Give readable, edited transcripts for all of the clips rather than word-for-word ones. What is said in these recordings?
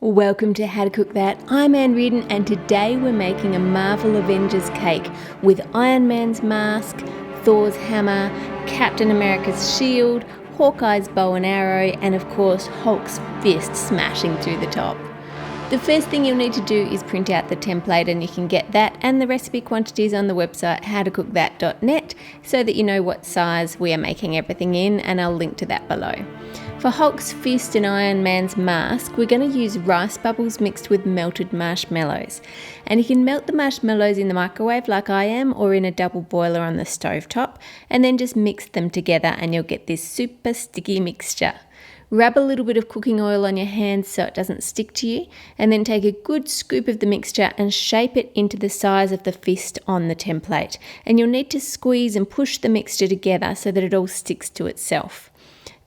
Welcome to How to Cook That. I'm Reardon, and today we're making a Marvel Avengers cake with Iron Man's mask, Thor's hammer, Captain America's shield, Hawkeye's bow and arrow, and of course Hulk's fist smashing through the top. The first thing you'll need to do is print out the template, and you can get that and the recipe quantities on the website howtocookthat.net so that you know what size we are making everything in, and I'll link to that below. For Hulk's fist and Iron Man's mask, we're going to use rice bubbles mixed with melted marshmallows. And you can melt the marshmallows in the microwave like I am, or in a double boiler on the stovetop, and then just mix them together and you'll get this super sticky mixture. Rub a little bit of cooking oil on your hands so it doesn't stick to you, and then take a good scoop of the mixture and shape it into the size of the fist on the template. And you'll need to squeeze and push the mixture together so that it all sticks to itself.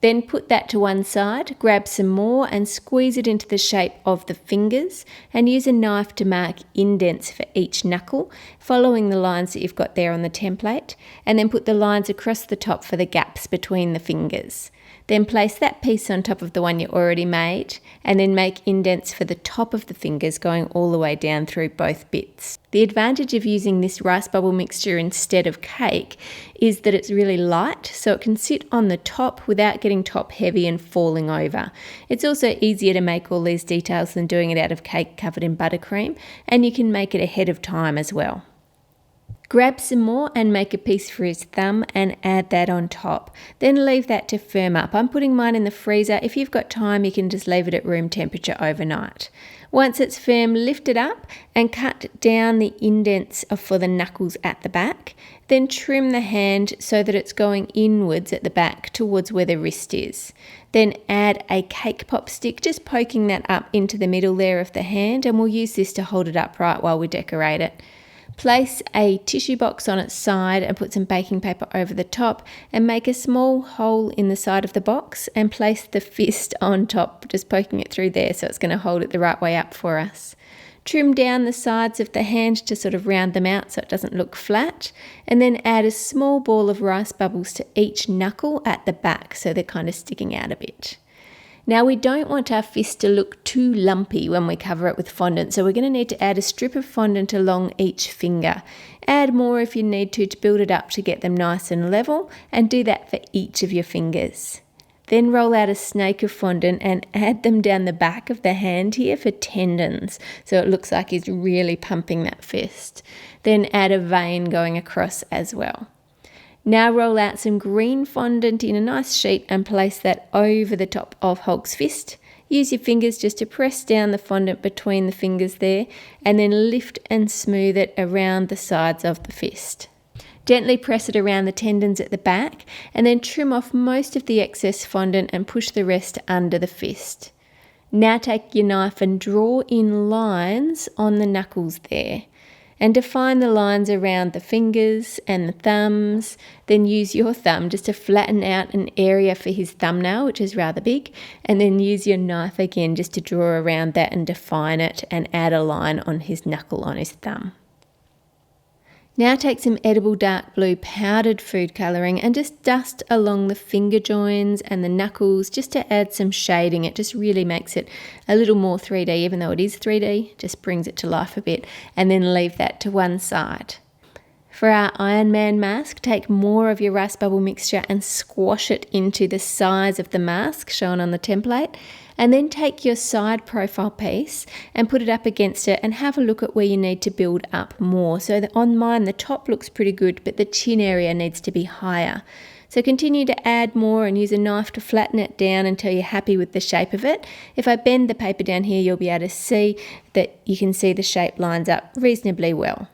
Then put that to one side, grab some more and squeeze it into the shape of the fingers, and use a knife to mark indents for each knuckle, following the lines that you've got there on the template, and then put the lines across the top for the gaps between the fingers. Then place that piece on top of the one you already made, and then make indents for the top of the fingers going all the way down through both bits. The advantage of using this rice bubble mixture instead of cake is that it's really light, so it can sit on the top without getting top heavy and falling over. It's also easier to make all these details than doing it out of cake covered in buttercream, and you can make it ahead of time as well. Grab some more and make a piece for his thumb and add that on top. Then leave that to firm up. I'm putting mine in the freezer. If you've got time, you can just leave it at room temperature overnight. Once it's firm, lift it up and cut down the indents for the knuckles at the back. Then trim the hand so that it's going inwards at the back towards where the wrist is. Then add a cake pop stick, just poking that up into the middle there of the hand, and we'll use this to hold it upright while we decorate it. Place a tissue box on its side and put some baking paper over the top, and make a small hole in the side of the box and place the fist on top, just poking it through there so it's going to hold it the right way up for us. Trim down the sides of the hand to sort of round them out so it doesn't look flat, and then add a small ball of rice bubbles to each knuckle at the back so they're kind of sticking out a bit. Now, we don't want our fist to look too lumpy when we cover it with fondant, so we're going to need to add a strip of fondant along each finger. Add more if you need to build it up to get them nice and level, and do that for each of your fingers. Then roll out a snake of fondant and add them down the back of the hand here for tendons, so it looks like he's really pumping that fist. Then add a vein going across as well. Now roll out some green fondant in a nice sheet and place that over the top of Hulk's fist. Use your fingers just to press down the fondant between the fingers there, and then lift and smooth it around the sides of the fist. Gently press it around the tendons at the back, and then trim off most of the excess fondant and push the rest under the fist. Now take your knife and draw in lines on the knuckles there. And define the lines around the fingers and the thumbs. Then use your thumb just to flatten out an area for his thumbnail, which is rather big, and then use your knife again just to draw around that and define it, and add a line on his knuckle on his thumb. Now take some edible dark blue powdered food colouring and just dust along the finger joins and the knuckles just to add some shading. It just really makes it a little more 3D, even though it is 3D, just brings it to life a bit, and then leave that to one side. For our Iron Man mask, take more of your rice bubble mixture and squash it into the size of the mask shown on the template, and then take your side profile piece and put it up against it and have a look at where you need to build up more. So that on mine the top looks pretty good, but the chin area needs to be higher. So continue to add more and use a knife to flatten it down until you're happy with the shape of it. If I bend the paper down here, you'll be able to see that you can see the shape lines up reasonably well.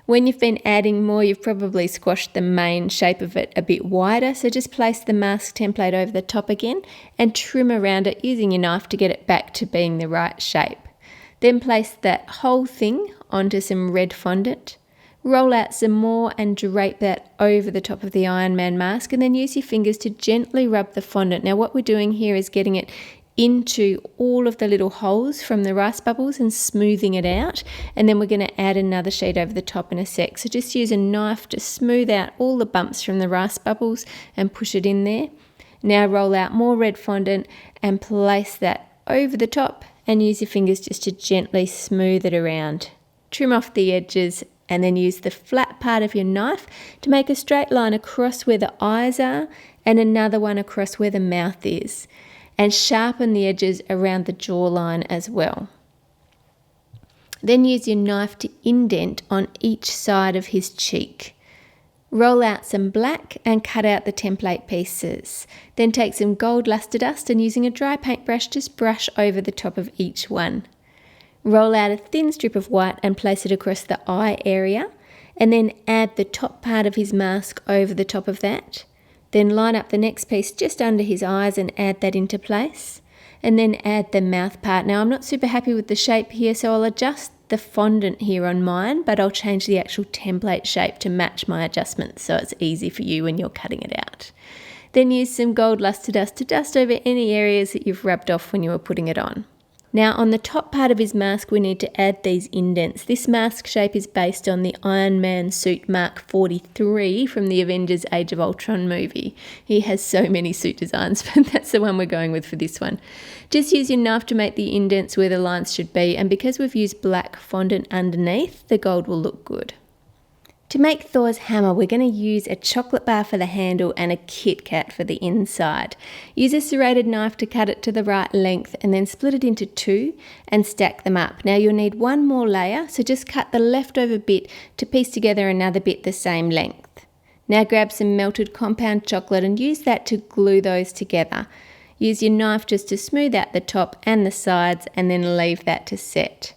When you've been adding more, you've probably squashed the main shape of it a bit wider, so just place the mask template over the top again and trim around it using your knife to get it back to being the right shape. Then place that whole thing onto some red fondant, roll out some more and drape that over the top of the Iron Man mask, and then use your fingers to gently rub the fondant. Now what we're doing here is getting it into all of the little holes from the rice bubbles and smoothing it out, and then we're going to add another sheet over the top in a sec. So just use a knife to smooth out all the bumps from the rice bubbles and push it in there. Now roll out more red fondant and place that over the top and use your fingers just to gently smooth it around. Trim off the edges and then use the flat part of your knife to make a straight line across where the eyes are and another one across where the mouth is, and sharpen the edges around the jawline as well. Then use your knife to indent on each side of his cheek. Roll out some black and cut out the template pieces. Then take some gold luster dust and using a dry paintbrush just brush over the top of each one. Roll out a thin strip of white and place it across the eye area, and then add the top part of his mask over the top of that. Then line up the next piece just under his eyes and add that into place, and then add the mouth part. Now I'm not super happy with the shape here, so I'll adjust the fondant here on mine, but I'll change the actual template shape to match my adjustments so it's easy for you when you're cutting it out. Then use some gold luster dust to dust over any areas that you've rubbed off when you were putting it on. Now on the top part of his mask we need to add these indents. This mask shape is based on the Iron Man suit Mark 43 from the Avengers Age of Ultron movie. He has so many suit designs, but that's the one we're going with for this one. Just use your knife to make the indents where the lines should be, and because we've used black fondant underneath, the gold will look good. To make Thor's hammer, we're going to use a chocolate bar for the handle and a Kit Kat for the inside. Use a serrated knife to cut it to the right length and then split it into two and stack them up. Now you'll need one more layer, so just cut the leftover bit to piece together another bit the same length. Now grab some melted compound chocolate and use that to glue those together. Use your knife just to smooth out the top and the sides and then leave that to set.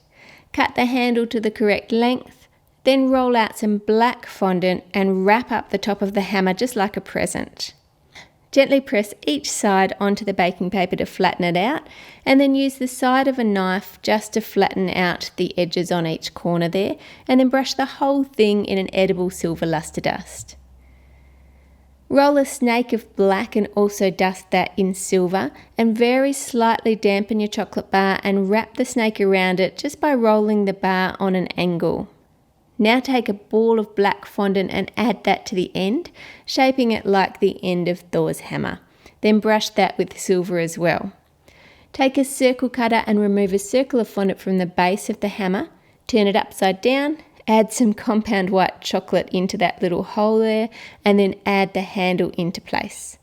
Cut the handle to the correct length. Then roll out some black fondant and wrap up the top of the hammer just like a present. Gently press each side onto the baking paper to flatten it out, and then use the side of a knife just to flatten out the edges on each corner there, and then brush the whole thing in an edible silver luster dust. Roll a snake of black and also dust that in silver, and very slightly dampen your chocolate bar and wrap the snake around it just by rolling the bar on an angle. Now take a ball of black fondant and add that to the end, shaping it like the end of Thor's hammer. Then brush that with silver as well. Take a circle cutter and remove a circle of fondant from the base of the hammer, turn it upside down, add some compound white chocolate into that little hole there, and then add the handle into place.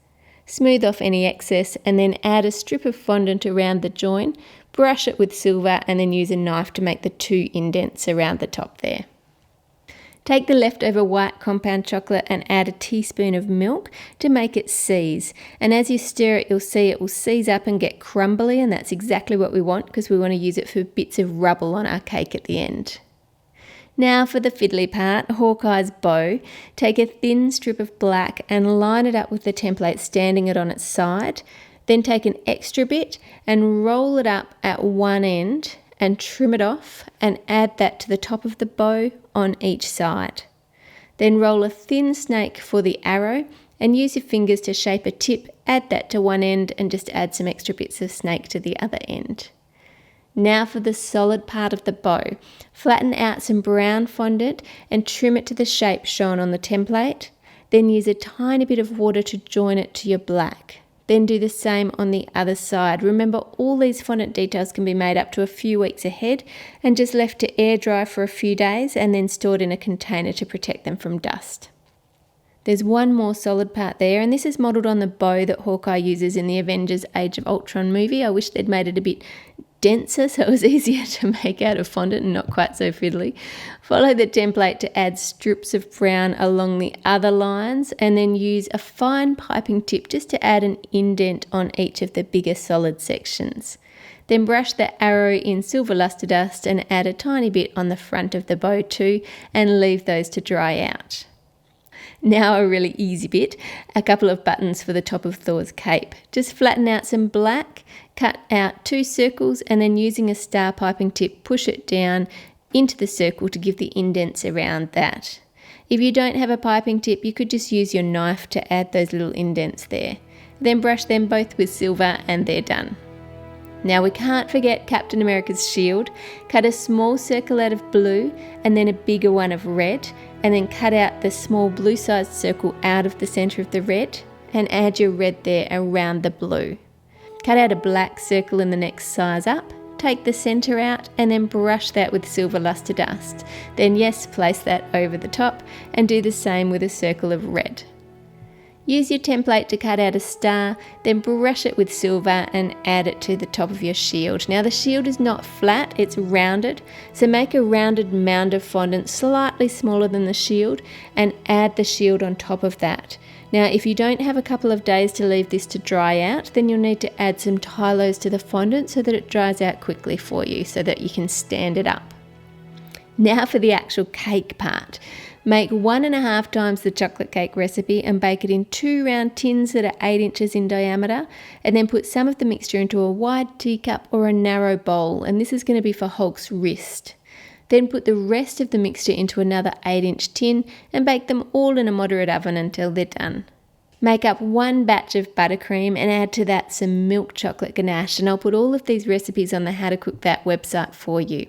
Smooth off any excess and then add a strip of fondant around the join, brush it with silver and then use a knife to make the two indents around the top there. Take the leftover white compound chocolate and add a teaspoon of milk to make it seize. And as you stir it, you'll see it will seize up and get crumbly, and that's exactly what we want because we want to use it for bits of rubble on our cake at the end. Now for the fiddly part, Hawkeye's bow. Take a thin strip of black and line it up with the template, standing it on its side. Then take an extra bit and roll it up at one end and trim it off and add that to the top of the bow on each side. Then roll a thin snake for the arrow and use your fingers to shape a tip, add that to one end and just add some extra bits of snake to the other end. Now for the solid part of the bow. Flatten out some brown fondant and trim it to the shape shown on the template. Then use a tiny bit of water to join it to your black. Then do the same on the other side. Remember, all these fondant details can be made up to a few weeks ahead and just left to air dry for a few days and then stored in a container to protect them from dust. There's one more solid part there, and this is modelled on the bow that Hawkeye uses in the Avengers Age of Ultron movie. I wish they'd made it a bit denser so it was easier to make out of fondant and not quite so fiddly. Follow the template to add strips of brown along the other lines and then use a fine piping tip just to add an indent on each of the bigger solid sections. Then brush the arrow in silver luster dust and add a tiny bit on the front of the bow too and leave those to dry out. Now a really easy bit, a couple of buttons for the top of Thor's cape. Just flatten out some black, cut out 2 circles and then using a star piping tip push it down into the circle to give the indents around that. If you don't have a piping tip, you could just use your knife to add those little indents there. Then brush them both with silver and they're done. Now we can't forget Captain America's shield. Cut a small circle out of blue and then a bigger one of red, and then cut out the small blue sized circle out of the centre of the red and add your red there around the blue. Cut out a black circle in the next size up take the centre out and then brush that with silver luster dust. Then yes, place that over the top and do the same with a circle of red. Use your template to cut out a star, then brush it with silver and add it to the top of your shield. Now the shield is not flat, it's rounded, so make a rounded mound of fondant slightly smaller than the shield and add the shield on top of that. Now if you don't have a couple of days to leave this to dry out, then you'll need to add some Tylos to the fondant so that it dries out quickly for you so that you can stand it up. Now for the actual cake part. Make 1.5 times the chocolate cake recipe and bake it in 2 round tins that are 8 inches in diameter, and then put some of the mixture into a wide teacup or a narrow bowl, and this is going to be for Hulk's wrist. Then put the rest of the mixture into another 8-inch tin and bake them all in a moderate oven until they're done. Make up 1 batch of buttercream and add to that some milk chocolate ganache, and I'll put all of these recipes on the How to Cook That website for you.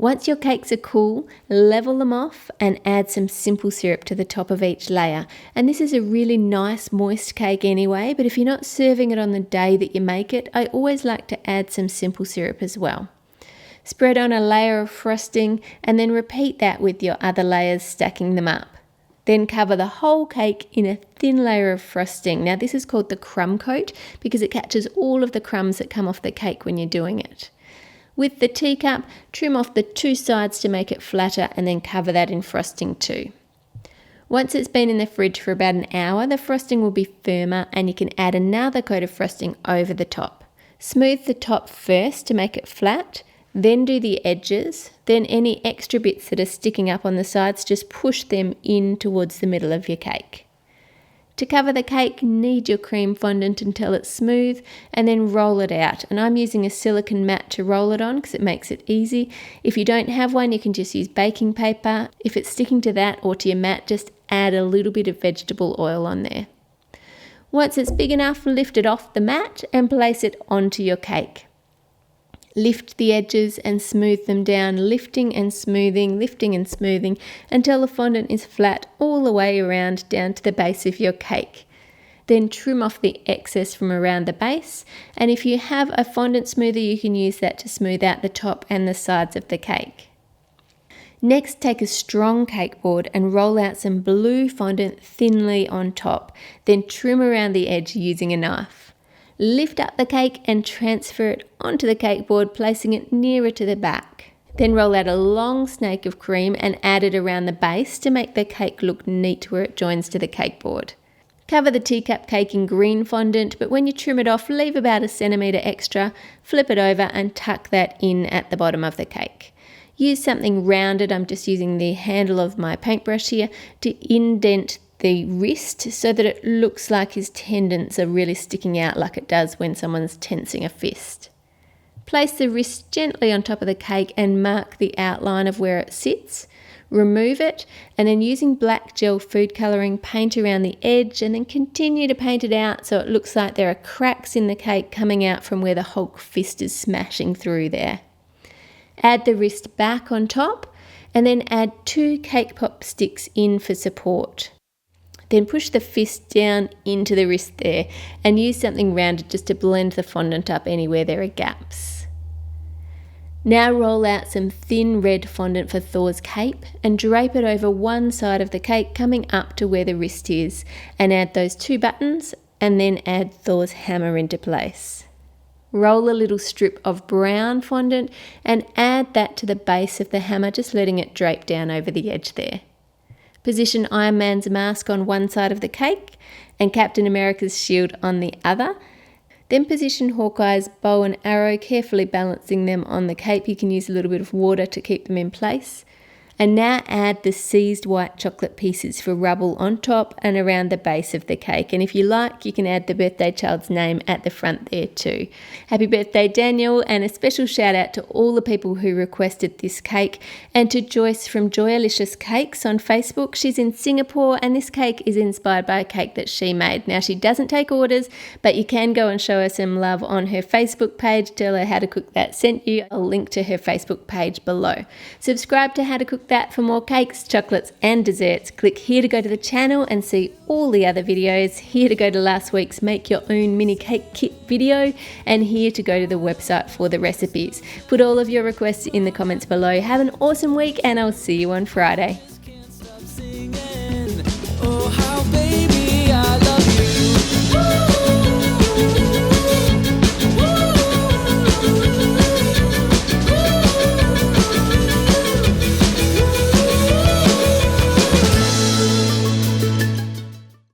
Once your cakes are cool, level them off and add some simple syrup to the top of each layer. And this is a really nice moist cake anyway, but if you're not serving it on the day that you make it, I always like to add some simple syrup as well. Spread on a layer of frosting and then repeat that with your other layers, stacking them up. Then cover the whole cake in a thin layer of frosting. Now this is called the crumb coat because it catches all of the crumbs that come off the cake when you're doing it. With the teacup, trim off the 2 sides to make it flatter and then cover that in frosting too. Once it's been in the fridge for about an hour, the frosting will be firmer and you can add another coat of frosting over the top. Smooth the top first to make it flat, then do the edges, then any extra bits that are sticking up on the sides, just push them in towards the middle of your cake. To cover the cake, knead your cream fondant until it's smooth and then roll it out. And I'm using a silicone mat to roll it on because it makes it easy. If you don't have one, you can just use baking paper. If it's sticking to that or to your mat, just add a little bit of vegetable oil on there. Once it's big enough, lift it off the mat and place it onto your cake. Lift the edges and smooth them down, lifting and smoothing until the fondant is flat all the way around down to the base of your cake. Then trim off the excess from around the base, and if you have a fondant smoother, you can use that to smooth out the top and the sides of the cake. Next, take a strong cake board and roll out some blue fondant thinly on top, then trim around the edge using a knife. Lift up the cake and transfer it onto the cake board, placing it nearer to the back. Then roll out a long snake of cream and add it around the base to make the cake look neat where it joins to the cake board. Cover the teacup cake in green fondant, but when you trim it off, leave about 1 centimetre extra, flip it over and tuck that in at the bottom of the cake. Use something rounded, I'm just using the handle of my paintbrush here, to indent the wrist so that it looks like his tendons are really sticking out like it does when someone's tensing a fist. Place the wrist gently on top of the cake and mark the outline of where it sits. Remove it and then using black gel food colouring, paint around the edge and then continue to paint it out so it looks like there are cracks in the cake coming out from where the Hulk fist is smashing through there. Add the wrist back on top and then add 2 cake pop sticks in for support. Then push the fist down into the wrist there and use something rounded just to blend the fondant up anywhere there are gaps. Now roll out some thin red fondant for Thor's cape and drape it over one side of the cake coming up to where the wrist is, and add those 2 buttons and then add Thor's hammer into place. Roll a little strip of brown fondant and add that to the base of the hammer, just letting it drape down over the edge there. Position Iron Man's mask on one side of the cake and Captain America's shield on the other. Then position Hawkeye's bow and arrow, carefully balancing them on the cape. You can use a little bit of water to keep them in place. And now add the seized white chocolate pieces for rubble on top and around the base of the cake. And if you like, you can add the birthday child's name at the front there too. Happy birthday, Daniel, and a special shout out to all the people who requested this cake, and to Joyce from Joyalicious Cakes on Facebook. She's in Singapore and this cake is inspired by a cake that she made. Now, she doesn't take orders, but you can go and show her some love on her Facebook page. Tell her How to Cook That sent you. I'll link to her Facebook page below. Subscribe to How to Cook That for more cakes, chocolates and desserts. Click here to go to the channel and see all the other videos, here to go to last week's Make Your Own Mini Cake Kit video, and here to go to the website for the recipes. Put all of your requests in the comments below. Have an awesome week and I'll see you on Friday.